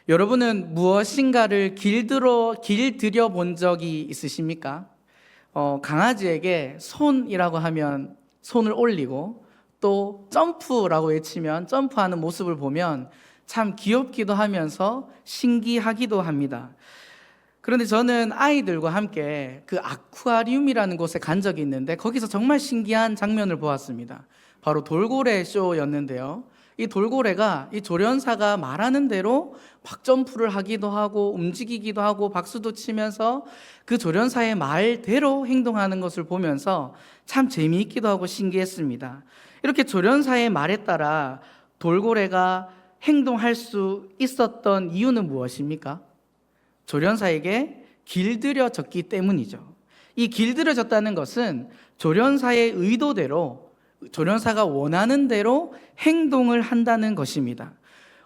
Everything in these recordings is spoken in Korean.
여러분은 무엇인가를 길들여 본 적이 있으십니까? 강아지에게 손이라고 하면 손을 올리고 또 점프라고 외치면 점프하는 모습을 보면 참 귀엽기도 하면서 신기하기도 합니다. 그런데 저는 아이들과 함께 그 아쿠아리움이라는 곳에 간 적이 있는데 거기서 정말 신기한 장면을 보았습니다. 바로 돌고래 쇼였는데요. 이 돌고래가 이 조련사가 말하는 대로 막 점프를 하기도 하고 움직이기도 하고 박수도 치면서 그 조련사의 말대로 행동하는 것을 보면서 참 재미있기도 하고 신기했습니다. 이렇게 조련사의 말에 따라 돌고래가 행동할 수 있었던 이유는 무엇입니까? 조련사에게 길들여졌기 때문이죠. 이 길들여졌다는 것은 조련사의 의도대로, 조련사가 원하는 대로 행동을 한다는 것입니다.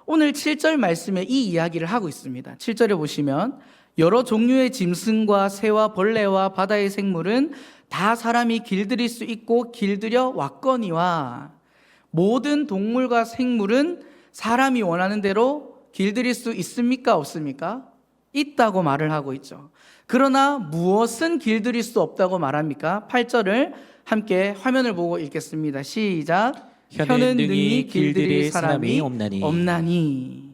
오늘 7절 말씀에 이 이야기를 하고 있습니다. 7절에 보시면 여러 종류의 짐승과 새와 벌레와 바다의 생물은 다 사람이 길들일 수 있고 길들여 왔거니와 모든 동물과 생물은 사람이 원하는 대로 길들일 수 있습니까? 없습니까? 있다고 말을 하고 있죠. 그러나 무엇은 길들일 수 없다고 말합니까? 8절을 함께 화면을 보고 읽겠습니다. 시작. 혀는 능히 길들일 사람이 없나니.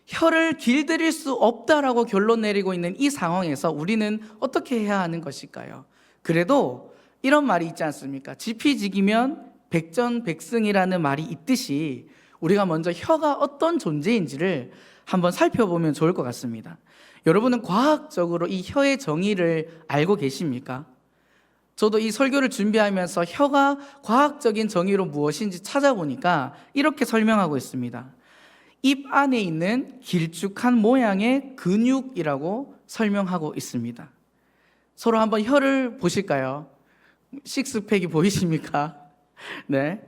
혀를 길들일 수 없다라고 결론 내리고 있는 이 상황에서 우리는 어떻게 해야 하는 것일까요? 그래도 이런 말이 있지 않습니까? 지피지기면 백전백승이라는 말이 있듯이 우리가 먼저 혀가 어떤 존재인지를 한번 살펴보면 좋을 것 같습니다. 여러분은 과학적으로 이 혀의 정의를 알고 계십니까? 저도 이 설교를 준비하면서 혀가 과학적인 정의로 무엇인지 찾아보니까 이렇게 설명하고 있습니다. 입 안에 있는 길쭉한 모양의 근육이라고 설명하고 있습니다. 서로 한번 혀를 보실까요? 식스팩이 보이십니까? 네.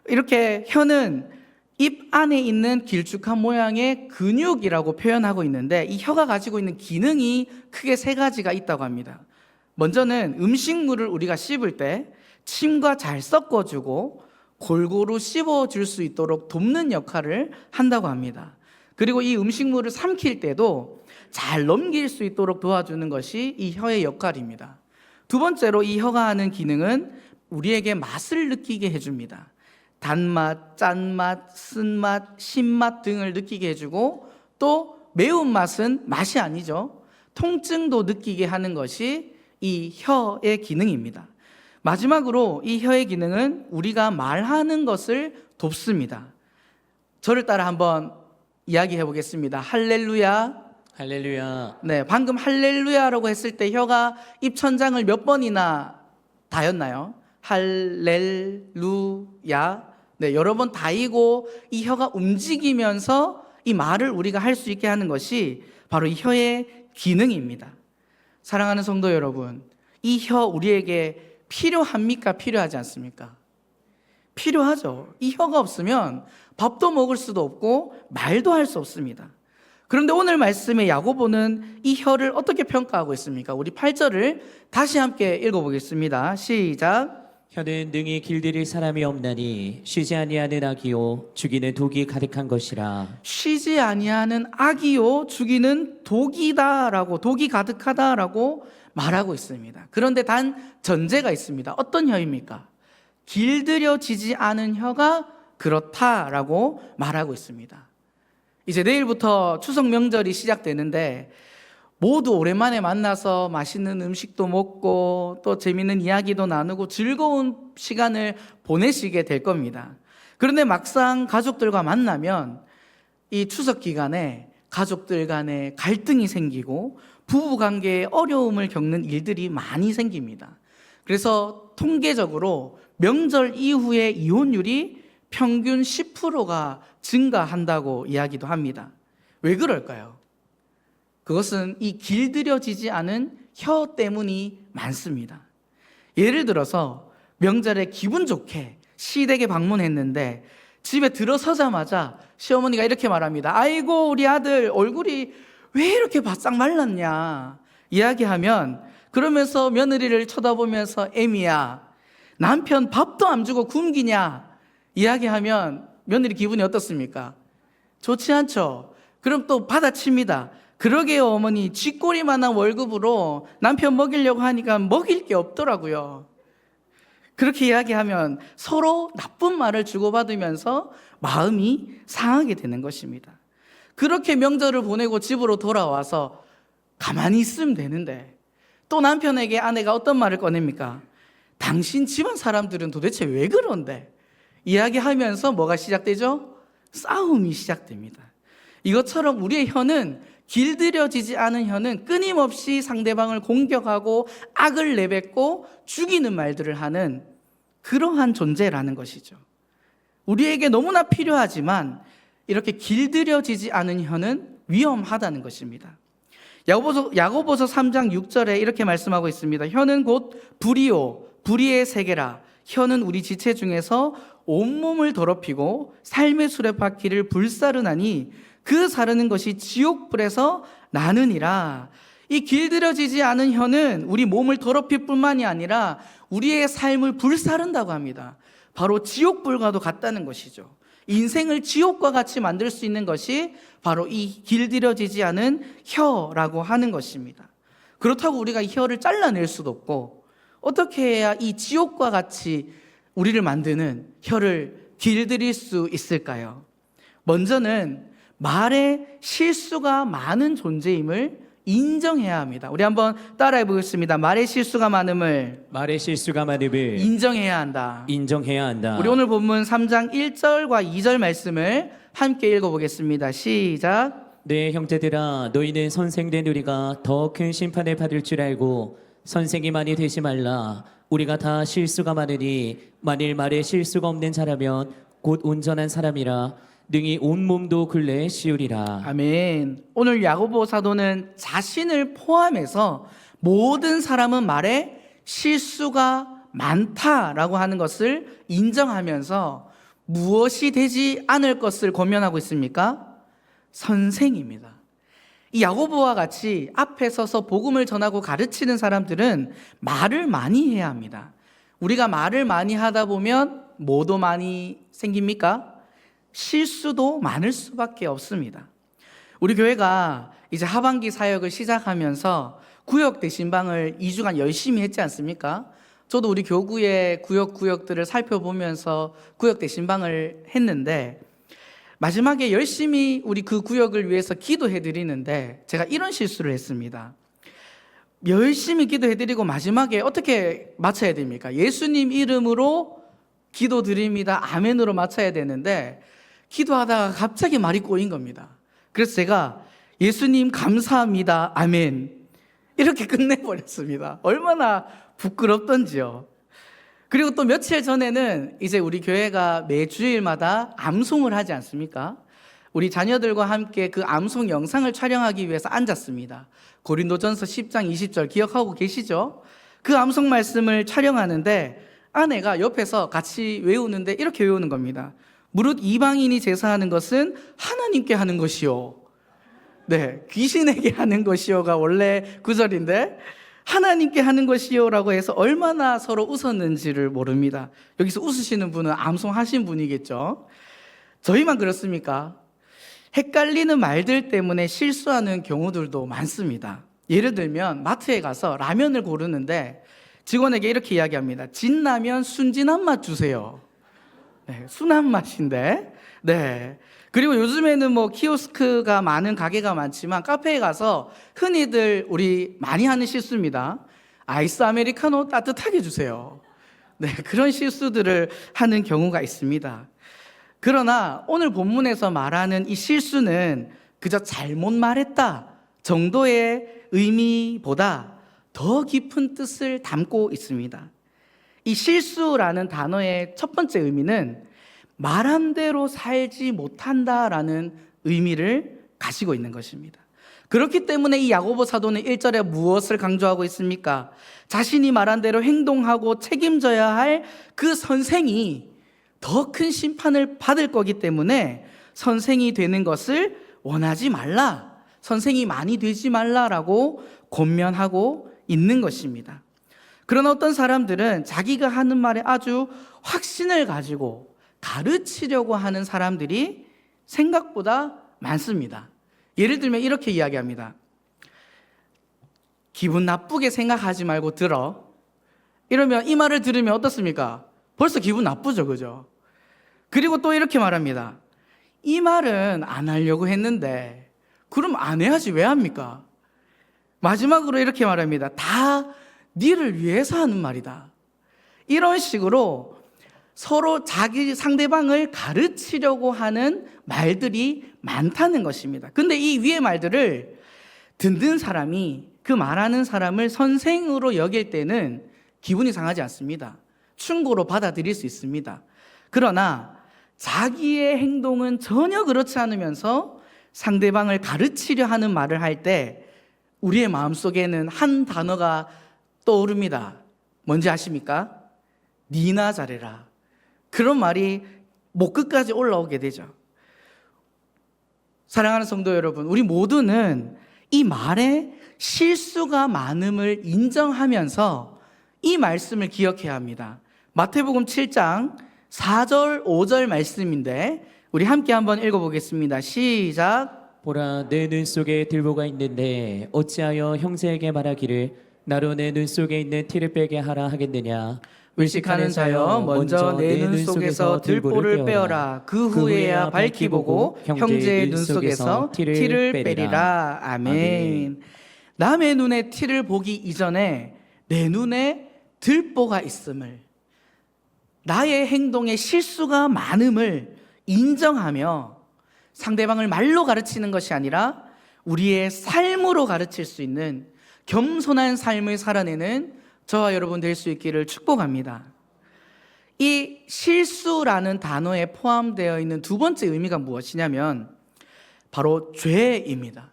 이렇게 혀는 입 안에 있는 길쭉한 모양의 근육이라고 표현하고 있는데 이 혀가 가지고 있는 기능이 크게 세 가지가 있다고 합니다. 먼저는 음식물을 우리가 씹을 때 침과 잘 섞어주고 골고루 씹어줄 수 있도록 돕는 역할을 한다고 합니다. 그리고 이 음식물을 삼킬 때도 잘 넘길 수 있도록 도와주는 것이 이 혀의 역할입니다. 두 번째로 이 혀가 하는 기능은 우리에게 맛을 느끼게 해줍니다. 단맛, 짠맛, 쓴맛, 신맛 등을 느끼게 해주고 또 매운맛은 맛이 아니죠. 통증도 느끼게 하는 것이 이 혀의 기능입니다. 마지막으로 이 혀의 기능은 우리가 말하는 것을 돕습니다. 저를 따라 한번 이야기해 보겠습니다. 할렐루야. 할렐루야. 네, 방금 할렐루야라고 했을 때 혀가 입천장을 몇 번이나 닿였나요? 할렐루야. 네, 여러 번 닿이고 이 혀가 움직이면서 이 말을 우리가 할 수 있게 하는 것이 바로 이 혀의 기능입니다. 사랑하는 성도 여러분, 이 혀 우리에게 필요합니까? 필요하지 않습니까? 필요하죠. 이 혀가 없으면 밥도 먹을 수도 없고 말도 할 수 없습니다. 그런데 오늘 말씀의 야고보는 이 혀를 어떻게 평가하고 있습니까? 우리 8절을 다시 함께 읽어보겠습니다. 시작. 혀는 능히 길들일 사람이 없나니 쉬지 아니하는 악이요 죽이는 독이 가득한 것이라. 쉬지 아니하는 악이요 죽이는 독이다라고, 독이 가득하다라고 말하고 있습니다. 그런데 단 전제가 있습니다. 어떤 혀입니까? 길들여지지 않은 혀가 그렇다라고 말하고 있습니다. 이제 내일부터 추석 명절이 시작되는데 모두 오랜만에 만나서 맛있는 음식도 먹고 또 재밌는 이야기도 나누고 즐거운 시간을 보내시게 될 겁니다. 그런데 막상 가족들과 만나면 이 추석 기간에 가족들 간에 갈등이 생기고 부부 관계에 어려움을 겪는 일들이 많이 생깁니다. 그래서 통계적으로 명절 이후의 이혼율이 평균 10%가 증가한다고 이야기도 합니다. 왜 그럴까요? 그것은 이 길들여지지 않은 혀 때문이 많습니다. 예를 들어서 명절에 기분 좋게 시댁에 방문했는데 집에 들어서자마자 시어머니가 이렇게 말합니다. 아이고 우리 아들 얼굴이 왜 이렇게 바싹 말랐냐 이야기하면, 그러면서 며느리를 쳐다보면서 애미야 남편 밥도 안 주고 굶기냐 이야기하면 며느리 기분이 어떻습니까? 좋지 않죠. 그럼 또 받아칩니다. 그러게요, 어머니. 쥐꼬리만한 월급으로 남편 먹이려고 하니까 먹일 게 없더라고요. 그렇게 이야기하면 서로 나쁜 말을 주고받으면서 마음이 상하게 되는 것입니다. 그렇게 명절을 보내고 집으로 돌아와서 가만히 있으면 되는데 또 남편에게 아내가 어떤 말을 꺼냅니까? 당신 집안 사람들은 도대체 왜 그런데? 이야기하면서 뭐가 시작되죠? 싸움이 시작됩니다. 이것처럼 우리의 혀는 길들여지지 않은 혀는 끊임없이 상대방을 공격하고 악을 내뱉고 죽이는 말들을 하는 그러한 존재라는 것이죠. 우리에게 너무나 필요하지만 이렇게 길들여지지 않은 혀는 위험하다는 것입니다. 야고보서 3장 6절에 이렇게 말씀하고 있습니다. 혀는 곧 불이요 불의의 세계라. 혀는 우리 지체 중에서 온몸을 더럽히고 삶의 수레바퀴를 불사르나니 그 사르는 것이 지옥불에서 나느니라. 이 길들여지지 않은 혀는 우리 몸을 더럽힐 뿐만이 아니라 우리의 삶을 불사른다고 합니다. 바로 지옥불과도 같다는 것이죠. 인생을 지옥과 같이 만들 수 있는 것이 바로 이 길들여지지 않은 혀라고 하는 것입니다. 그렇다고 우리가 이 혀를 잘라낼 수도 없고 어떻게 해야 이 지옥과 같이 우리를 만드는 혀를 길들일 수 있을까요? 먼저는 말에 실수가 많은 존재임을 인정해야 합니다. 우리 한번 따라해 보겠습니다. 말에 실수가 많음을 인정해야 한다. 우리 오늘 본문 3장 1절과 2절 말씀을 함께 읽어보겠습니다. 시작. 네, 형제들아, 너희는 선생된 우리가 더 큰 심판을 받을 줄 알고 선생이 많이 되지 말라. 우리가 다 실수가 많으니 만일 말에 실수가 없는 자라면 곧 온전한 사람이라 능히 온 몸도 근래에 씌우리라. 아멘. 오늘 야고보 사도는 자신을 포함해서 모든 사람은 말에 실수가 많다라고 하는 것을 인정하면서 무엇이 되지 않을 것을 권면하고 있습니까? 선생입니다. 이 야고보와 같이 앞에 서서 복음을 전하고 가르치는 사람들은 말을 많이 해야 합니다. 우리가 말을 많이 하다 보면 뭐도 많이 생깁니까? 실수도 많을 수밖에 없습니다. 우리 교회가 이제 하반기 사역을 시작하면서 구역 대신방을 2주간 열심히 했지 않습니까? 저도 우리 교구의 구역들을 살펴보면서 구역 대신방을 했는데 마지막에 열심히 우리 그 구역을 위해서 기도해 드리는데 제가 이런 실수를 했습니다. 열심히 기도해 드리고 마지막에 어떻게 마쳐야 됩니까? 예수님 이름으로 기도 드립니다. 아멘으로 마쳐야 되는데 기도하다가 갑자기 말이 꼬인 겁니다. 그래서 제가 예수님 감사합니다. 아멘. 이렇게 끝내버렸습니다. 얼마나 부끄럽던지요. 그리고 또 며칠 전에는 이제 우리 교회가 매주일마다 암송을 하지 않습니까? 우리 자녀들과 함께 그 암송 영상을 촬영하기 위해서 앉았습니다. 고린도전서 10장 20절 기억하고 계시죠? 그 암송 말씀을 촬영하는데 아내가 옆에서 같이 외우는데 이렇게 외우는 겁니다. 무릇 이방인이 제사하는 것은 하나님께 하는 것이요. 네, 귀신에게 하는 것이요가 원래 구절인데 하나님께 하는 것이요라고 해서 얼마나 서로 웃었는지를 모릅니다. 여기서 웃으시는 분은 암송하신 분이겠죠. 저희만 그렇습니까? 헷갈리는 말들 때문에 실수하는 경우들도 많습니다. 예를 들면 마트에 가서 라면을 고르는데 직원에게 이렇게 이야기합니다. 진라면 순진한 맛 주세요. 네, 순한 맛인데. 네. 그리고 요즘에는 뭐 키오스크가 많은 가게가 많지만 카페에 가서 흔히들 우리 많이 하는 실수입니다. 아이스 아메리카노 따뜻하게 주세요. 네, 그런 실수들을 하는 경우가 있습니다. 그러나 오늘 본문에서 말하는 이 실수는 그저 잘못 말했다 정도의 의미보다 더 깊은 뜻을 담고 있습니다. 이 실수라는 단어의 첫 번째 의미는 말한 대로 살지 못한다라는 의미를 가지고 있는 것입니다. 그렇기 때문에 이 야고보 사도는 1절에 무엇을 강조하고 있습니까? 자신이 말한 대로 행동하고 책임져야 할 그 선생이 더 큰 심판을 받을 거기 때문에 선생이 되는 것을 원하지 말라, 선생이 많이 되지 말라라고 권면하고 있는 것입니다. 그러나 어떤 사람들은 자기가 하는 말에 아주 확신을 가지고 가르치려고 하는 사람들이 생각보다 많습니다. 예를 들면 이렇게 이야기합니다. 기분 나쁘게 생각하지 말고 들어. 이러면 이 말을 들으면 어떻습니까? 벌써 기분 나쁘죠, 그죠? 그리고 또 이렇게 말합니다. 이 말은 안 하려고 했는데 그럼 안 해야지 왜 합니까? 마지막으로 이렇게 말합니다. 다 니를 위해서 하는 말이다. 이런 식으로 서로 자기 상대방을 가르치려고 하는 말들이 많다는 것입니다. 근데 이 위의 말들을 듣는 사람이 그 말하는 사람을 선생으로 여길 때는 기분이 상하지 않습니다. 충고로 받아들일 수 있습니다. 그러나 자기의 행동은 전혀 그렇지 않으면서 상대방을 가르치려 하는 말을 할 때 우리의 마음속에는 한 단어가 떠오릅니다. 뭔지 아십니까? 니나 잘해라. 그런 말이 목 끝까지 올라오게 되죠. 사랑하는 성도 여러분, 우리 모두는 이 말에 실수가 많음을 인정하면서 이 말씀을 기억해야 합니다. 마태복음 7장 4절 5절 말씀인데 우리 함께 한번 읽어보겠습니다. 시작. 보라, 내 눈 속에 들보가 있는데 어찌하여 형제에게 말하기를 나로 내 눈 속에 있는 티를 빼게 하라 하겠느냐. 의식하는 자여 먼저 내 눈 속에서 들보를 빼어라. 그 후에야 밝히 보고 형제의 눈 속에서 티를 빼리라. 아멘. 남의 눈에 티를 보기 이전에 내 눈에 들보가 있음을, 나의 행동에 실수가 많음을 인정하며 상대방을 말로 가르치는 것이 아니라 우리의 삶으로 가르칠 수 있는 겸손한 삶을 살아내는 저와 여러분 될 수 있기를 축복합니다. 이 실수라는 단어에 포함되어 있는 두 번째 의미가 무엇이냐면 바로 죄입니다.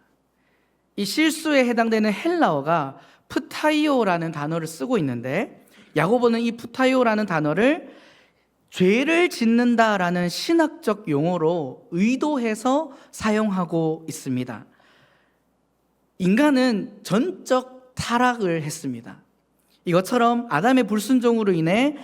이 실수에 해당되는 헬라어가 프타이오라는 단어를 쓰고 있는데 야고보는 이 프타이오라는 단어를 죄를 짓는다라는 신학적 용어로 의도해서 사용하고 있습니다. 인간은 전적 타락을 했습니다. 이것처럼 아담의 불순종으로 인해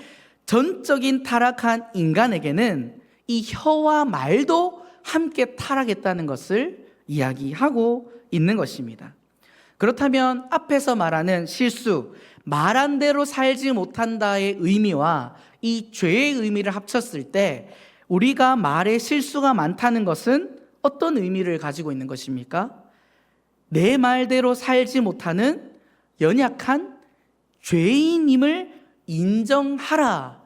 전적인 타락한 인간에게는 이 혀와 말도 함께 타락했다는 것을 이야기하고 있는 것입니다. 그렇다면 앞에서 말하는 실수, 말한 대로 살지 못한다의 의미와 이 죄의 의미를 합쳤을 때 우리가 말에 실수가 많다는 것은 어떤 의미를 가지고 있는 것입니까? 내 말대로 살지 못하는 연약한 죄인임을 인정하라라고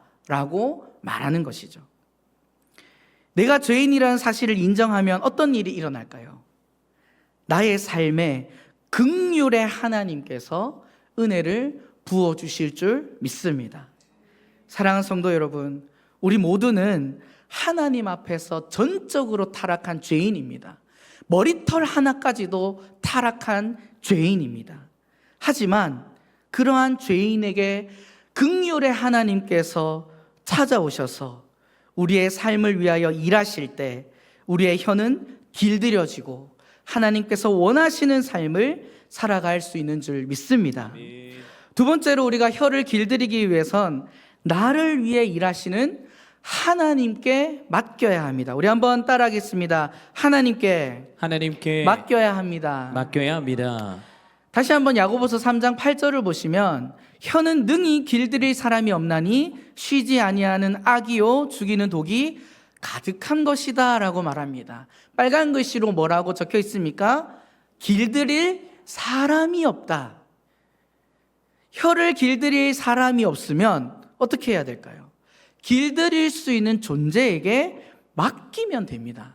말하는 것이죠. 내가 죄인이라는 사실을 인정하면 어떤 일이 일어날까요? 나의 삶에 긍휼의 하나님께서 은혜를 부어주실 줄 믿습니다. 사랑하는 성도 여러분, 우리 모두는 하나님 앞에서 전적으로 타락한 죄인입니다. 머리털 하나까지도 타락한 죄인입니다. 하지만 그러한 죄인에게 긍휼의 하나님께서 찾아오셔서 우리의 삶을 위하여 일하실 때 우리의 혀는 길들여지고 하나님께서 원하시는 삶을 살아갈 수 있는 줄 믿습니다. 두 번째로 우리가 혀를 길들이기 위해선 나를 위해 일하시는 하나님께 맡겨야 합니다. 우리 한번 따라하겠습니다. 하나님께 맡겨야 합니다. 맡겨야 합니다. 다시 한번 야고보서 3장 8절을 보시면 혀는 능히 길들일 사람이 없나니 쉬지 아니하는 악이요 죽이는 독이 가득한 것이다 라고 말합니다. 빨간 글씨로 뭐라고 적혀 있습니까? 길들일 사람이 없다. 혀를 길들일 사람이 없으면 어떻게 해야 될까요? 길들일 수 있는 존재에게 맡기면 됩니다.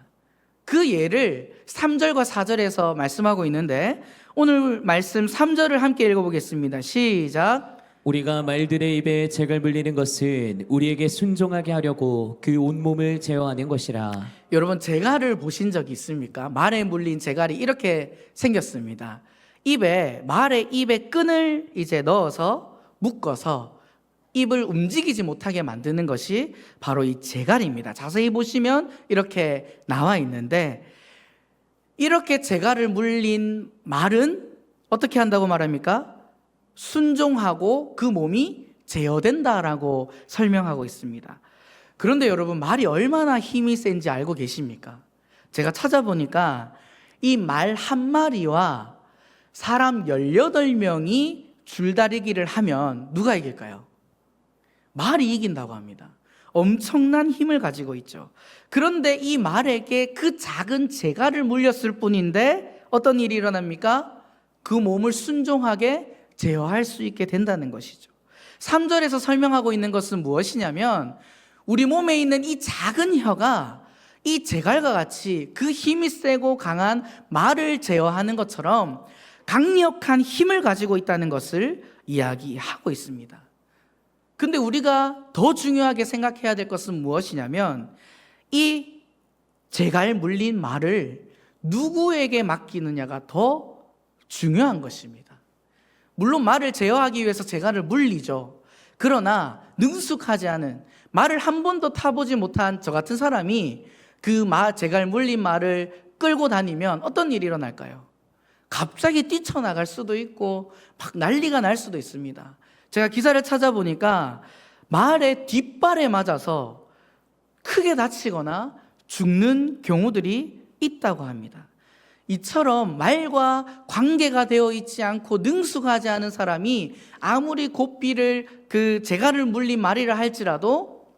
그 예를 3절과 4절에서 말씀하고 있는데 오늘 말씀 3절을 함께 읽어보겠습니다. 시작. 우리가 말들의 입에 재갈 물리는 것은 우리에게 순종하게 하려고 그 온몸을 제어하는 것이라. 여러분 재갈을 보신 적이 있습니까? 말에 물린 재갈이 이렇게 생겼습니다. 말의 입에 끈을 이제 넣어서 묶어서 입을 움직이지 못하게 만드는 것이 바로 이 재갈입니다. 자세히 보시면 이렇게 나와 있는데 이렇게 재갈을 물린 말은 어떻게 한다고 말합니까? 순종하고 그 몸이 제어된다라고 설명하고 있습니다. 그런데 여러분 말이 얼마나 힘이 센지 알고 계십니까? 제가 찾아보니까 이 말 한 마리와 사람 18명이 줄다리기를 하면 누가 이길까요? 말이 이긴다고 합니다. 엄청난 힘을 가지고 있죠. 그런데 이 말에게 그 작은 재갈을 물렸을 뿐인데 어떤 일이 일어납니까? 그 몸을 순종하게 제어할 수 있게 된다는 것이죠. 3절에서 설명하고 있는 것은 무엇이냐면 우리 몸에 있는 이 작은 혀가 이 재갈과 같이 그 힘이 세고 강한 말을 제어하는 것처럼 강력한 힘을 가지고 있다는 것을 이야기하고 있습니다. 근데 우리가 더 중요하게 생각해야 될 것은 무엇이냐면 이 재갈 물린 말을 누구에게 맡기느냐가 더 중요한 것입니다. 물론 말을 제어하기 위해서 재갈을 물리죠. 그러나 능숙하지 않은, 말을 한 번도 타보지 못한 저 같은 사람이 그 재갈 물린 말을 끌고 다니면 어떤 일이 일어날까요? 갑자기 뛰쳐나갈 수도 있고 막 난리가 날 수도 있습니다. 제가 기사를 찾아보니까 말의 뒷발에 맞아서 크게 다치거나 죽는 경우들이 있다고 합니다. 이처럼 말과 관계가 되어 있지 않고 능숙하지 않은 사람이 아무리 고삐를 그 재갈을 물린 말이라 할지라도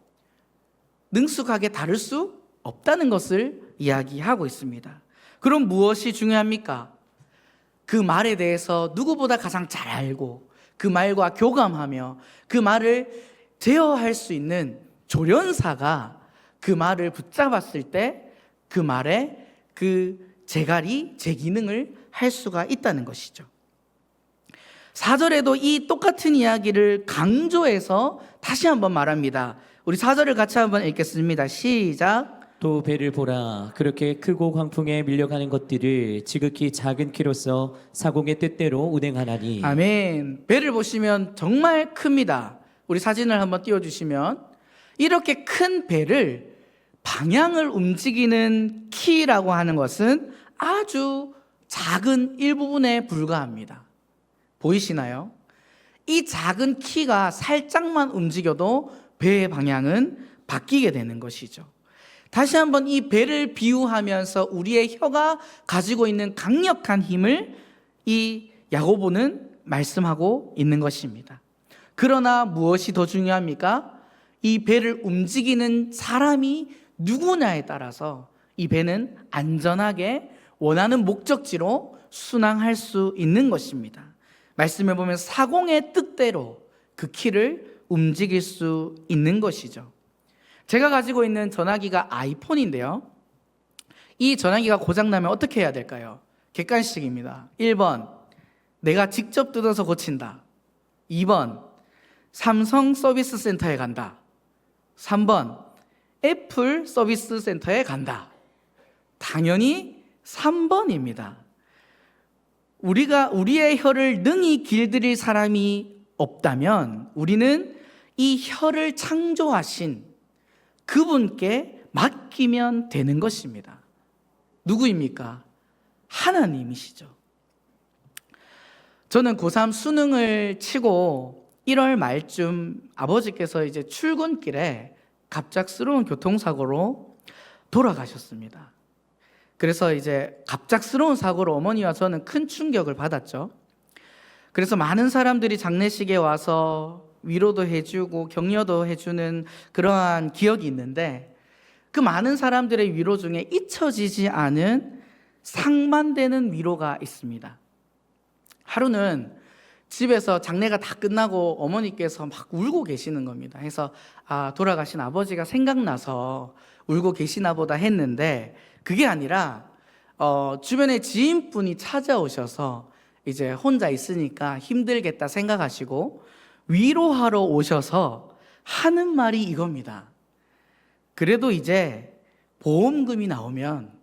능숙하게 다룰 수 없다는 것을 이야기하고 있습니다. 그럼 무엇이 중요합니까? 그 말에 대해서 누구보다 가장 잘 알고 그 말과 교감하며 그 말을 제어할 수 있는 조련사가 그 말을 붙잡았을 때 그 말에 그 재갈이 제 기능을 할 수가 있다는 것이죠. 4절에도 이 똑같은 이야기를 강조해서 다시 한번 말합니다. 우리 4절을 같이 한번 읽겠습니다. 시작. 또 배를 보라. 그렇게 크고 광풍에 밀려가는 것들을 지극히 작은 키로서 사공의 뜻대로 운행하나니. 아멘. 배를 보시면 정말 큽니다. 우리 사진을 한번 띄워주시면 이렇게 큰 배를 방향을 움직이는 키라고 하는 것은 아주 작은 일부분에 불과합니다. 보이시나요? 이 작은 키가 살짝만 움직여도 배의 방향은 바뀌게 되는 것이죠. 다시 한번 이 배를 비유하면서 우리의 혀가 가지고 있는 강력한 힘을 이 야고보는 말씀하고 있는 것입니다. 그러나 무엇이 더 중요합니까? 이 배를 움직이는 사람이 누구냐에 따라서 이 배는 안전하게 원하는 목적지로 순항할 수 있는 것입니다. 말씀해 보면 사공의 뜻대로 그 키를 움직일 수 있는 것이죠. 제가 가지고 있는 전화기가 아이폰인데요. 이 전화기가 고장나면 어떻게 해야 될까요? 객관식입니다. 1번, 내가 직접 뜯어서 고친다. 2번, 삼성 서비스 센터에 간다. 3번, 애플 서비스 센터에 간다. 당연히 3번입니다. 우리의 혀를 능히 길들일 사람이 없다면 우리는 이 혀를 창조하신 그분께 맡기면 되는 것입니다. 누구입니까? 하나님이시죠. 저는 고3 수능을 치고 1월 말쯤 아버지께서 이제 출근길에 갑작스러운 교통사고로 돌아가셨습니다. 그래서 이제 갑작스러운 사고로 어머니와 저는 큰 충격을 받았죠. 그래서 많은 사람들이 장례식에 와서 위로도 해주고 격려도 해주는 그러한 기억이 있는데 그 많은 사람들의 위로 중에 잊혀지지 않은 상반되는 위로가 있습니다. 하루는 집에서 장례가 다 끝나고 어머니께서 막 울고 계시는 겁니다. 그래서 돌아가신 아버지가 생각나서 울고 계시나 보다 했는데 그게 아니라 주변에 지인분이 찾아오셔서 이제 혼자 있으니까 힘들겠다 생각하시고 위로하러 오셔서 하는 말이 이겁니다. 그래도 이제 보험금이 나오면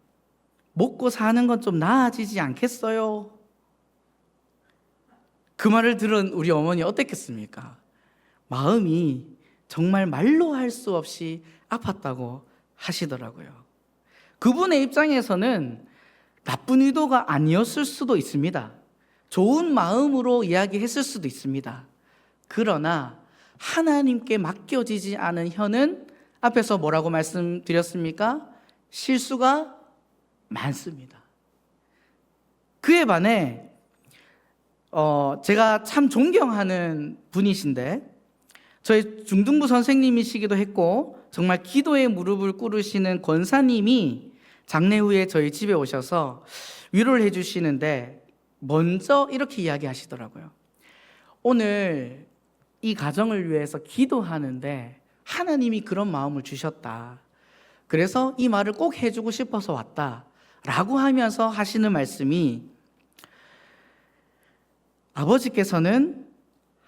먹고 사는 건 좀 나아지지 않겠어요? 그 말을 들은 우리 어머니 어땠겠습니까? 마음이 정말 말로 할 수 없이 아팠다고 하시더라고요. 그분의 입장에서는 나쁜 의도가 아니었을 수도 있습니다. 좋은 마음으로 이야기했을 수도 있습니다. 그러나 하나님께 맡겨지지 않은 혀는 앞에서 뭐라고 말씀드렸습니까? 실수가 많습니다. 그에 반해 제가 참 존경하는 분이신데 저희 중등부 선생님이시기도 했고 정말 기도의 무릎을 꿇으시는 권사님이 장례 후에 저희 집에 오셔서 위로를 해주시는데 먼저 이렇게 이야기하시더라고요. 오늘 이 가정을 위해서 기도하는데 하나님이 그런 마음을 주셨다. 그래서 이 말을 꼭 해주고 싶어서 왔다 라고 하면서 하시는 말씀이, 아버지께서는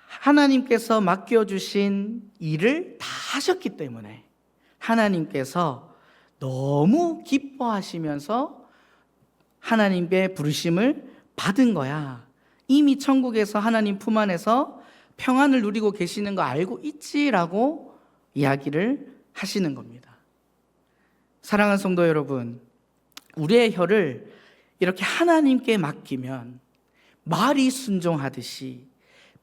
하나님께서 맡겨주신 일을 다 하셨기 때문에 하나님께서 너무 기뻐하시면서 하나님의 부르심을 받은 거야. 이미 천국에서 하나님 품 안에서 평안을 누리고 계시는 거 알고 있지라고 이야기를 하시는 겁니다. 사랑하는 성도 여러분, 우리의 혀를 이렇게 하나님께 맡기면 말이 순종하듯이,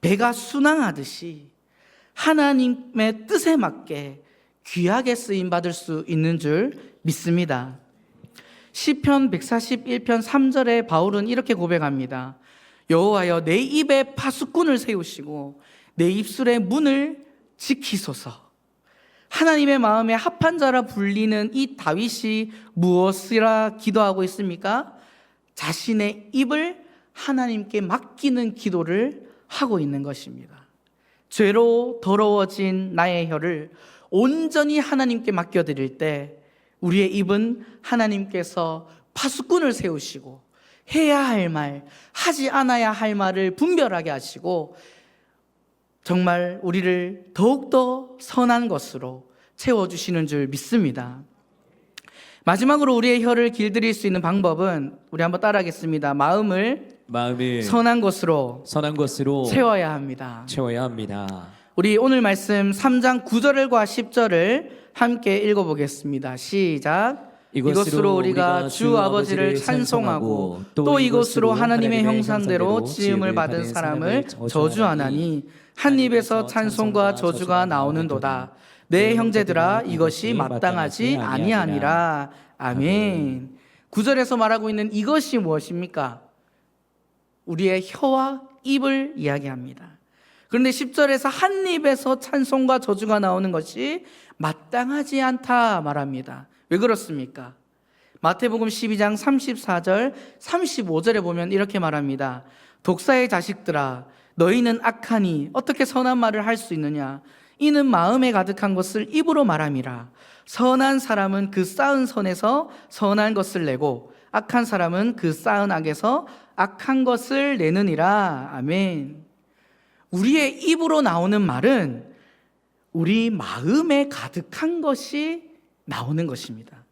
배가 순항하듯이 하나님의 뜻에 맞게 귀하게 쓰임받을 수 있는 줄 믿습니다. 시편 141편 3절에 바울은 이렇게 고백합니다. 여호와여, 내 입에 파수꾼을 세우시고 내 입술의 문을 지키소서. 하나님의 마음에 합한 자라 불리는 이 다윗이 무엇이라 기도하고 있습니까? 자신의 입을 하나님께 맡기는 기도를 하고 있는 것입니다. 죄로 더러워진 나의 혀를 온전히 하나님께 맡겨드릴 때 우리의 입은 하나님께서 파수꾼을 세우시고 해야 할 말, 하지 않아야 할 말을 분별하게 하시고 정말 우리를 더욱더 선한 것으로 채워주시는 줄 믿습니다. 마지막으로 우리의 혀를 길들일 수 있는 방법은, 우리 한번 따라하겠습니다. 마음을 선한 것으로 채워야 합니다. 우리 오늘 말씀 3장 9절과 10절을 함께 읽어보겠습니다. 시작. 이것으로 우리가 주 아버지를 찬송하고 또 이것으로 하나님의 형상대로 지음을 받은 사람을 저주하나니 한 입에서 찬송과 저주가 나오는도다. 내 형제들아, 이것이 마땅하지 아니하니라. 아멘. 9절에서 말하고 있는 이것이 무엇입니까? 우리의 혀와 입을 이야기합니다. 그런데 10절에서 한 입에서 찬송과 저주가 나오는 것이 마땅하지 않다 말합니다. 왜 그렇습니까? 마태복음 12장 34절 35절에 보면 이렇게 말합니다. 독사의 자식들아, 너희는 악하니 어떻게 선한 말을 할 수 있느냐? 이는 마음에 가득한 것을 입으로 말함이라. 선한 사람은 그 쌓은 선에서 선한 것을 내고 악한 사람은 그 쌓은 악에서 악한 것을 내느니라. 아멘. 우리의 입으로 나오는 말은 우리 마음에 가득한 것이 나오는 것입니다.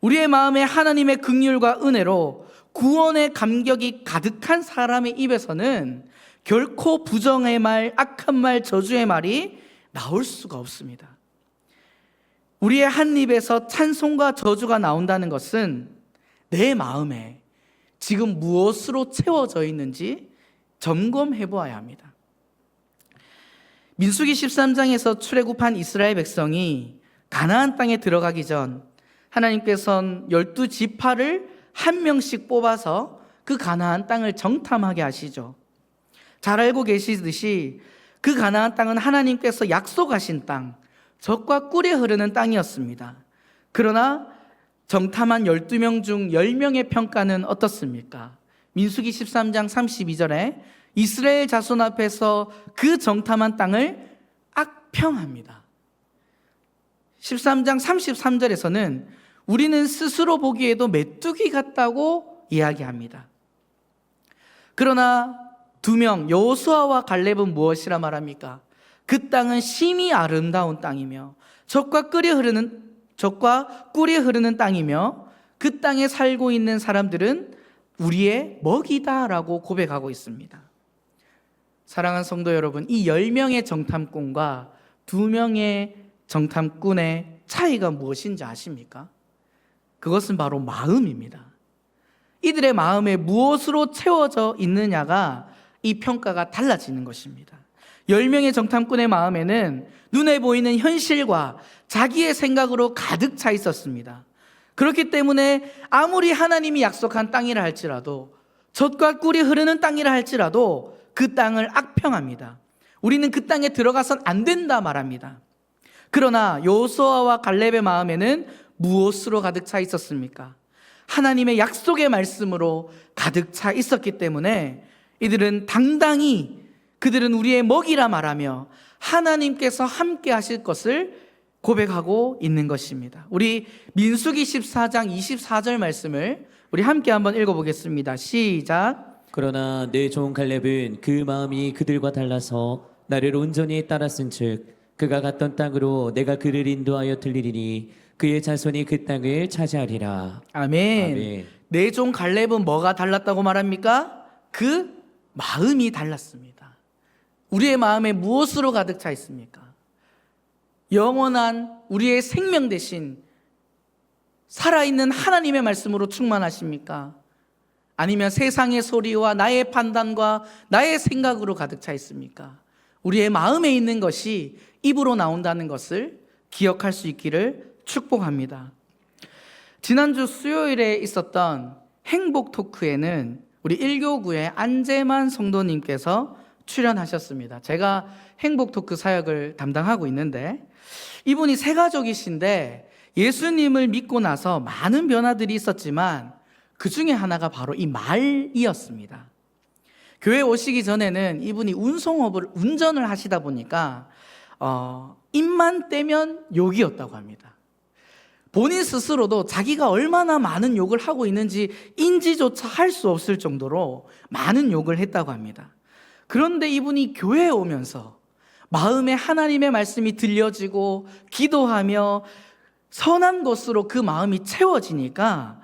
우리의 마음에 하나님의 긍휼과 은혜로 구원의 감격이 가득한 사람의 입에서는 결코 부정의 말, 악한 말, 저주의 말이 나올 수가 없습니다. 우리의 한 입에서 찬송과 저주가 나온다는 것은 내 마음에 지금 무엇으로 채워져 있는지 점검해 보아야 합니다. 민수기 13장에서 출애굽한 이스라엘 백성이 가나안 땅에 들어가기 전 하나님께서는 12지파를 한 명씩 뽑아서 그 가나안 땅을 정탐하게 하시죠. 잘 알고 계시듯이 그 가나안 땅은 하나님께서 약속하신 땅, 젖과 꿀이 흐르는 땅이었습니다. 그러나 정탐한 12명 중 10명의 평가는 어떻습니까? 민수기 13장 32절에 이스라엘 자손 앞에서 그 정탐한 땅을 악평합니다. 13장 33절에서는 우리는 스스로 보기에도 메뚜기 같다고 이야기합니다. 그러나 2명 여호수아와 갈렙은 무엇이라 말합니까? 그 땅은 심히 아름다운 땅이며 젖과 꿀이 흐르는 땅이며 그 땅에 살고 있는 사람들은 우리의 먹이다라고 고백하고 있습니다. 사랑하는 성도 여러분, 이 10명의 정탐꾼과 2명의 정탐꾼의 차이가 무엇인지 아십니까? 그것은 바로 마음입니다. 이들의 마음에 무엇으로 채워져 있느냐가 이 평가가 달라지는 것입니다. 10명의 정탐꾼의 마음에는 눈에 보이는 현실과 자기의 생각으로 가득 차 있었습니다. 그렇기 때문에 아무리 하나님이 약속한 땅이라 할지라도 젖과 꿀이 흐르는 땅이라 할지라도 그 땅을 악평합니다. 우리는 그 땅에 들어가선 안 된다 말합니다. 그러나 여호수아와 갈렙의 마음에는 무엇으로 가득 차 있었습니까? 하나님의 약속의 말씀으로 가득 차 있었기 때문에 이들은 당당히 그들은 우리의 먹이라 말하며 하나님께서 함께 하실 것을 고백하고 있는 것입니다. 우리 민수기 14장 24절 말씀을 우리 함께 한번 읽어보겠습니다. 시작. 그러나 내 종 갈렙은 그 마음이 그들과 달라서 나를 온전히 따랐은즉 그가 갔던 땅으로 내가 그를 인도하여 들리리니 그의 자손이 그 땅을 차지하리라. 아멘. 아멘. 내 종 갈렙은 뭐가 달랐다고 말합니까? 그 마음이 달랐습니다. 우리의 마음에 무엇으로 가득 차 있습니까? 영원한 우리의 생명 대신 살아있는 하나님의 말씀으로 충만하십니까? 아니면 세상의 소리와 나의 판단과 나의 생각으로 가득 차 있습니까? 우리의 마음에 있는 것이 입으로 나온다는 것을 기억할 수 있기를 축복합니다. 지난주 수요일에 있었던 행복 토크에는 우리 1교구의 안재만 성도님께서 출연하셨습니다. 제가 행복 토크 사역을 담당하고 있는데 이분이 세가족이신데 예수님을 믿고 나서 많은 변화들이 있었지만 그 중에 하나가 바로 이 말이었습니다. 교회 오시기 전에는 이분이 운전을 하시다 보니까 입만 떼면 욕이었다고 합니다. 본인 스스로도 자기가 얼마나 많은 욕을 하고 있는지 인지조차 할 수 없을 정도로 많은 욕을 했다고 합니다. 그런데 이분이 교회에 오면서 마음에 하나님의 말씀이 들려지고 기도하며 선한 것으로 그 마음이 채워지니까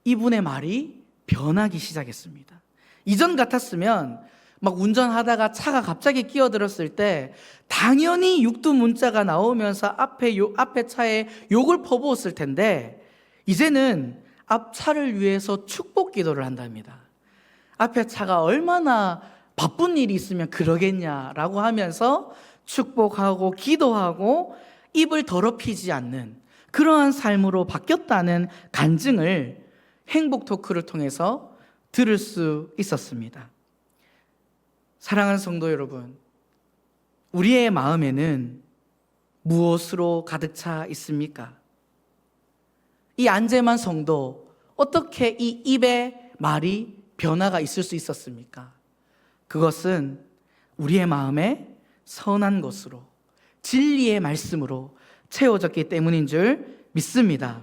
이분의 말이 변하기 시작했습니다. 이전 같았으면 막 운전하다가 차가 갑자기 끼어들었을 때 당연히 육두문자가 나오면서 앞에 차에 욕을 퍼부었을 텐데 이제는 앞차를 위해서 축복 기도를 한답니다. 앞에 차가 얼마나 바쁜 일이 있으면 그러겠냐라고 하면서 축복하고 기도하고 입을 더럽히지 않는 그러한 삶으로 바뀌었다는 간증을 행복 토크를 통해서 들을 수 있었습니다. 사랑하는 성도 여러분, 우리의 마음에는 무엇으로 가득 차 있습니까? 이 안재만 성도, 어떻게 이 입의 말이 변화가 있을 수 있었습니까? 그것은 우리의 마음에 선한 것으로, 진리의 말씀으로 채워졌기 때문인 줄 믿습니다.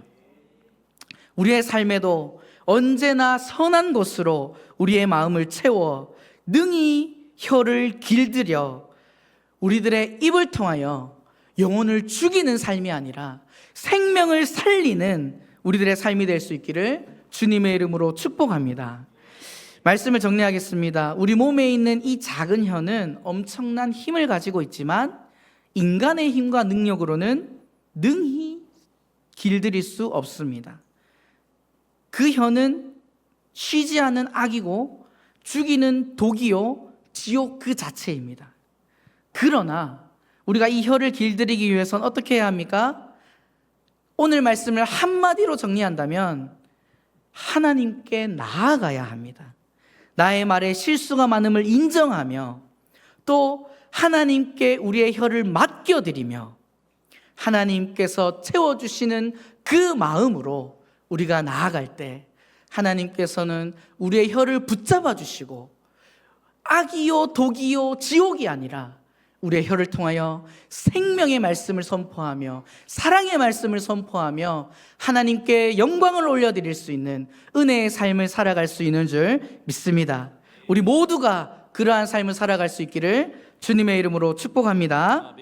우리의 삶에도 언제나 선한 것으로 우리의 마음을 채워 능히 혀를 길들여 우리들의 입을 통하여 영혼을 죽이는 삶이 아니라 생명을 살리는 우리들의 삶이 될 수 있기를 주님의 이름으로 축복합니다. 말씀을 정리하겠습니다. 우리 몸에 있는 이 작은 혀는 엄청난 힘을 가지고 있지만 인간의 힘과 능력으로는 능히 길들일 수 없습니다. 그 혀는 쉬지 않는 악이고 죽이는 독이요 지옥 그 자체입니다. 그러나 우리가 이 혀를 길들이기 위해서는 어떻게 해야 합니까? 오늘 말씀을 한마디로 정리한다면 하나님께 나아가야 합니다. 나의 말에 실수가 많음을 인정하며 또 하나님께 우리의 혀를 맡겨드리며 하나님께서 채워주시는 그 마음으로 우리가 나아갈 때 하나님께서는 우리의 혀를 붙잡아 주시고 악이요 독이요 지옥이 아니라 우리의 혀를 통하여 생명의 말씀을 선포하며 사랑의 말씀을 선포하며 하나님께 영광을 올려드릴 수 있는 은혜의 삶을 살아갈 수 있는 줄 믿습니다. 우리 모두가 그러한 삶을 살아갈 수 있기를 주님의 이름으로 축복합니다.